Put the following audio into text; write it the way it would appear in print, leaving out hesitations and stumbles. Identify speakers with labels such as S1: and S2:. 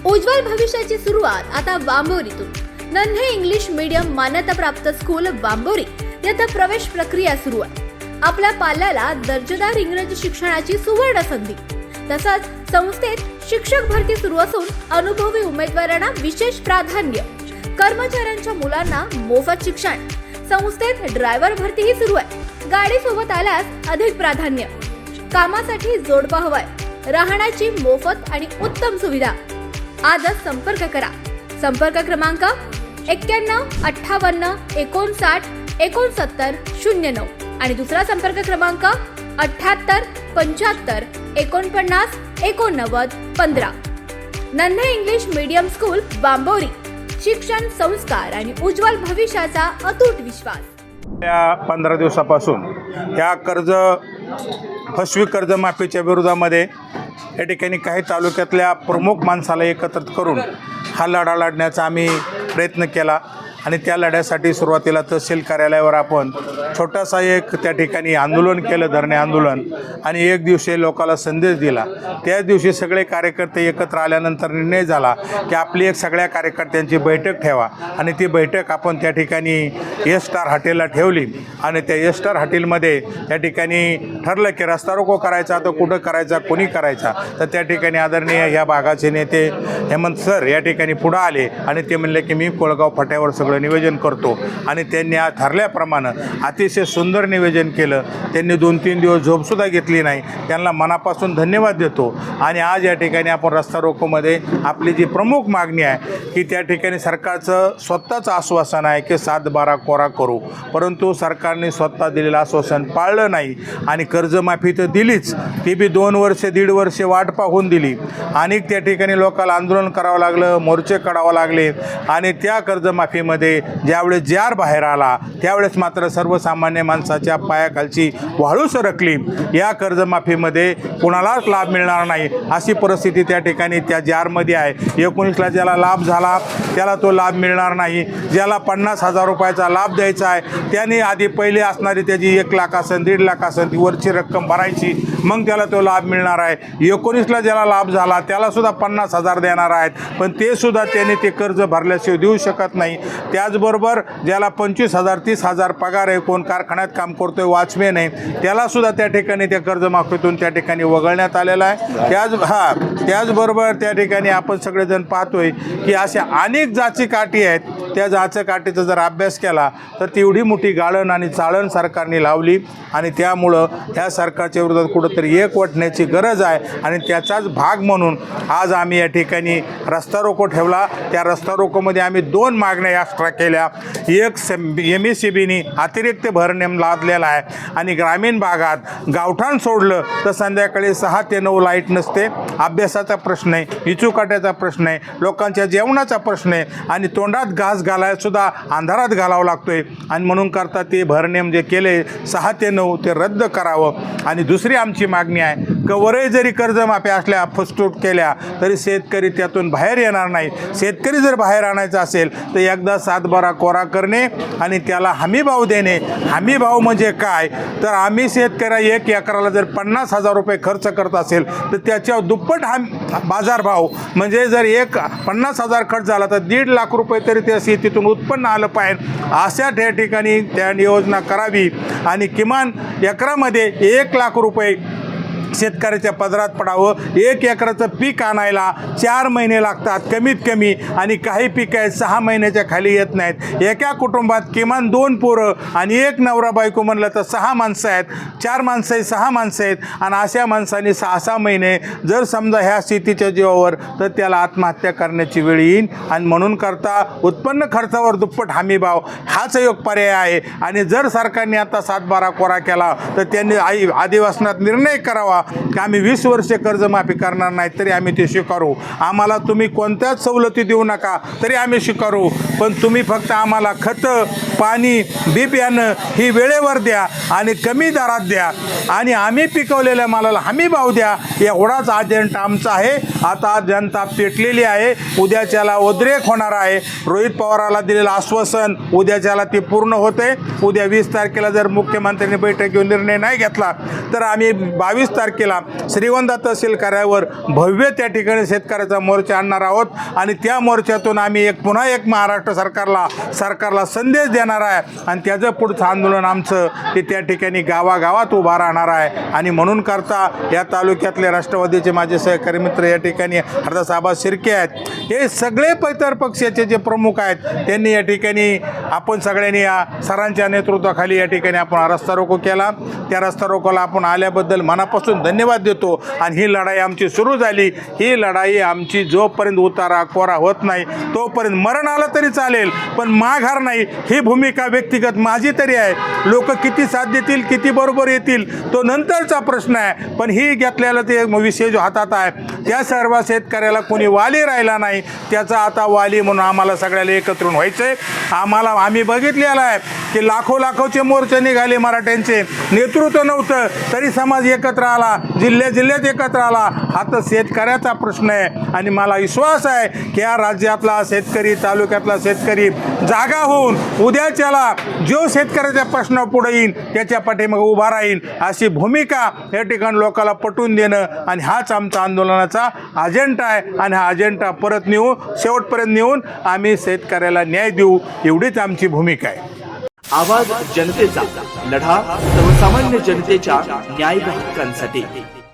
S1: उज्ज्वल भविष्याची सुरुवात आता वांबोरीतून. नन्हे इंग्लिश मीडियम मान्यताप्राप्त स्कूल वांबोरी येथे प्रवेश प्रक्रिया सुरू आहे. आपल्या पाल्याला दर्जेदार इंग्रजी शिक्षणाची सुवर्ण संधी. तसंच संस्थेत शिक्षक भरती सुरू असून अनुभवी उमेदवारांना विशेष प्राधान्य. कर्मचाऱ्यांच्या मुलांना मोफत शिक्षण. संस्थेत ड्रायव्हर भरतीही सुरू आहे. गाडी सोबत आल्यास अधिक प्राधान्य. कामासाठी जोडपा हवाय. राहण्याची मोफत आणि उत्तम सुविधा. आजच संपर्क करा. संपर्क क्रमांक 91 58 59 69 09 आणि दुसरा संपर्क क्रमांक 78 75 49 89 15. नन्हे इंग्लिश मीडियम स्कूल वांबोरी. शिक्षण, संस्कार आणि उज्ज्वल भविष्याचा अतूट विश्वास.
S2: या 15 दिवसापासून या फसवी कर्जमाफीच्या विरोधामध्ये या ठिकाणी काही तालुक्यातल्या प्रमुख माणसाला एकत्रित करून हा लढा लढण्याचा आम्ही प्रयत्न केला आणि त्या लढ्यासाठी सुरुवातीला तहसील कार्यालयावर आपण छोटासा एक त्या ठिकाणी आंदोलन केलं, धरणे आंदोलन, आणि एक दिवशी लोकांना संदेश दिला. त्याच दिवशी सगळे कार्यकर्ते एकत्र आल्यानंतर निर्णय झाला की आपली एक सगळ्या कार्यकर्त्यांची बैठक ठेवा आणि ती बैठक आपण त्या ठिकाणी एस स्टार हॉटेलला ठेवली आणि त्या एस स्टार हॉटेलमध्ये त्या ठिकाणी ठरलं की रस्ता रोको करायचा, तर कुठं करायचा, कोणी करायचा. तर त्या ठिकाणी आदरणीय ह्या भागाचे नेते हेमंत सर या ठिकाणी पुढं आले आणि ते म्हणले की मी कोळगाव फाट्यावर सगळं नियोजन करतो आणि त्यांनी आज ठरल्याप्रमाणे अतिशय सुंदर नियोजन केलं. त्यांनी 2-3 दिवस झोपसुद्धा घेतली नाही. त्यांना मनापासून धन्यवाद देतो. आणि आज या ठिकाणी आपण रस्ता रोकोमध्ये आपली जी प्रमुख मागणी आहे की त्या ठिकाणी सरकारचं स्वतःचं आश्वासन आहे की 7-12 कोरा करू, परंतु सरकारने स्वतः दिलेलं आश्वासन पाळलं नाही आणि कर्जमाफी तर दिलीच, ती बी 2 वर्षे 1.5 वर्षे वाट पाहून दिली. आणि त्या ठिकाणी लोकांना आंदोलन करावं लागलं, मोर्चे काढावं लागले आणि त्या कर्जमाफीमध्ये ज्यावेळेस जार बाहेर आला त्यावेळेस मात्र सर्वसामान्य माणसाच्या पायाखालची वाळू सरकली. या कर्जमाफीमध्ये कुणालाच लाभ मिळणार नाही अशी परिस्थिती त्या ठिकाणी त्या जारमध्ये आहे. 19ला ज्याला लाभ झाला त्याला तो लाभ मिळणार नाही. ज्याला 50,000 रुपयाचा लाभ द्यायचा आहे त्याने आधी पहिले असणारी त्याची 1 लाख असेल, 1.5 लाख असेल, ती वरची रक्कम भरायची, मग त्याला तो लाभ मिळणार आहे. 19ला ज्याला लाभ झाला त्यालासुद्धा 50,000 देणार आहेत, पण ते सुद्धा त्याने ते कर्ज भरल्याशिवाय देऊ शकत नाही. त्याचबरोबर ज्याला 25,000 30,000 पगार आहे, कोण कारखान्यात काम करतोय, वॉचमॅन आहे, त्यालासुद्धा त्या ठिकाणी त्या कर्जमाफीतून त्या ठिकाणी वगळण्यात आलेला आहे. त्याचबरोबर त्या ठिकाणी आपण सगळेजण पाहतोय की अशा अनेक जाची काठी आहेत. त्या जाचं काठीचा जर अभ्यास केला तर तेवढी मोठी गाळण आणि चाळण सरकारने लावली आणि त्यामुळं ह्या सरकारच्या विरोधात कुठंतरी एकवटण्याची गरज आहे. आणि त्याचाच भाग म्हणून आज आम्ही या ठिकाणी रस्ता रोको ठेवला. त्या रस्ता रोकोमध्ये आम्ही 2 मागण्या एक्स्ट्रा केल्या. एक MSCBनी अतिरिक्त भरनेम लादलेला आहे आणि ग्रामीण भागात गावठाण सोडलं तर संध्याकाळी 6 ते 9 लाईट नसते. अभ्यासाचा प्रश्न आहे, इचूकाट्याचा प्रश्न आहे, लोकांच्या जेवणाचा प्रश्न आहे आणि तोंडात घास घालायला सुद्धा अंधारात घालावं लागतोय. आणि म्हणून करता ते भरनेम जे केले 6 ते 9 ते रद्द करावं. आणि दुसरी आमची मागणी आहे की वरही जरी कर्जमाफी असल्या फसटूट केल्या तरी शेतकरी त्यातून बाहेर येणार नाही. शेतकरी जर बाहेर आणायचा असेल तर एकदा 7-12 कोरा करणे आणि त्याला हमीभाव देणे. हमीभाव म्हणजे काय तर आम्ही शेतकऱ्या 1 एकराला जर 50,000 रुपये खर्च करत असेल तर त्याच्यावर दुप्पट बाजारभाव, म्हणजे जर 50,000 खर्च झाला तर 1.5 लाख रुपये तरी त्या शेतीतून उत्पन्न आलं पाहिजे. अशा त्या ठिकाणी त्या योजना करावी आणि किमान एकरामध्ये 1 लाख रुपये शेतकऱ्याच्या पदरात पडावं. 1 एकराचं पीक आणायला 4 महिने लागतात कमीत कमी आणि काही पीक आहेत 6 महिन्याच्या खाली येत नाहीत. एका कुटुंबात किमान 2 पोरं आणि 1 नवरा बायको म्हणलं तर 6 माणसं आहेत, 4 माणसं आहेत, 6 माणसं आहेत आणि अशा माणसांनी 6-6 महिने जर समजा ह्या शेतीच्या जीवावर तर त्याला आत्महत्या करण्याची वेळ येईल. आणि म्हणून करता उत्पन्न खर्चावर दुप्पट हमीभाव हाच एक पर्याय आहे. आणि जर सरकारने आता 7-12 कोरा केला तर त्यांनी अधिवेशनात निर्णय करावा की आम्ही 20 वर्षे कर्जमाफी करणार नाही तरी आम्ही ते स्वीकारू. आम्हाला तुम्ही कोणत्याच सवलती देऊ नका तरी आम्ही स्वीकारू, पण तुम्ही फक्त आम्हाला खतं, पाणी, बी बियाणं ही वेळेवर द्या आणि कमी दरात द्या आणि आम्ही पिकवलेल्या मालाला हमी भाव द्या. एवढाच अजेंडा आमचा आहे. आता जनता पेटलेली आहे. उद्याच्याला उद्रेक होणार आहे. रोहित पवाराला दिलेलं आश्वासन उद्याच्याला ते पूर्ण होते. उद्या 20 तारखेला जर मुख्यमंत्र्यांनी बैठक घेऊन निर्णय नाही घेतला तर आम्ही 22 तारखेला श्रीगोंदा तहसील कार्यालयावर भव्य त्या ठिकाणी शेतकऱ्याचा मोर्चा आणणार आहोत आणि त्या मोर्चातून आम्ही पुन्हा एक महाराष्ट्र सरकारला संदेश देणार आहे आणि त्याचं पुढचं आंदोलन आमचं ते त्या ठिकाणी गावागावात उभा राहणार आहे. आणि म्हणून करता या तालुक्यातले राष्ट्रवादीचे माझे सहकारी मित्र या ठिकाणी हरदास आबा शिर्के आहेत, हे सगळे इतर पक्षाचे जे प्रमुख आहेत त्यांनी या ठिकाणी आपण सगळ्यांनी या सरांच्या नेतृत्वाखाली या ठिकाणी आपण रस्ता रोको केला. त्या रस्ता रोकोला आपण आल्याबद्दल मनापासून धन्यवाद देतो. आणि ही लढाई आमची सुरू झाली. ही लढाई आमची जोपर्यंत उतारा कोरा होत नाही तोपर्यंत मरण आलं तरी चालेल पण माघार नाही, ही भूमिका व्यक्तिगत माझी तरी आहे. लोक किती साथ देतील, किती बरोबर येतील तो नंतरचा प्रश्न आहे, पण ही घेतलेला ते विषय जो हातात आहे त्या सर्व शेतकऱ्याला कोणी वाली राहिला नाही, त्याचा आता वाली म्हणून आम्हाला सगळ्याला एकत्र व्हायचं आहे. आम्ही बघितलेलं आहे की लाखोचे मोर्चे निघाले, मराठ्यांचे नेतृत्व नव्हतं तरी समाज एकत्र आला, जिल्ह्यात एकत्र आला. हा तर शेतकऱ्याचा प्रश्न आहे आणि मला विश्वास आहे की या राज्यातला शेतकरी, तालुक्यातला शेतकरी जागा होऊन उद्याच्याला जो शेतकऱ्याच्या प्रश्न पुढे येईल त्याच्या पाठीमागे उभा राहील अशी भूमिका या ठिकाणी लोकांना पटवून देणं आणि हाच आमचा आंदोलनाचा अजेंडा आहे. आणि हा अजेंडा परत नेऊ, शेवटपर्यंत नेऊन आम्ही शेतकऱ्याला न्याय देऊ, एवढीच आमची भूमिका आहे.
S3: आवाज जनतेचा, लढा सर्वसामान्य जनतेच्या न्याय हक्कांसाठी.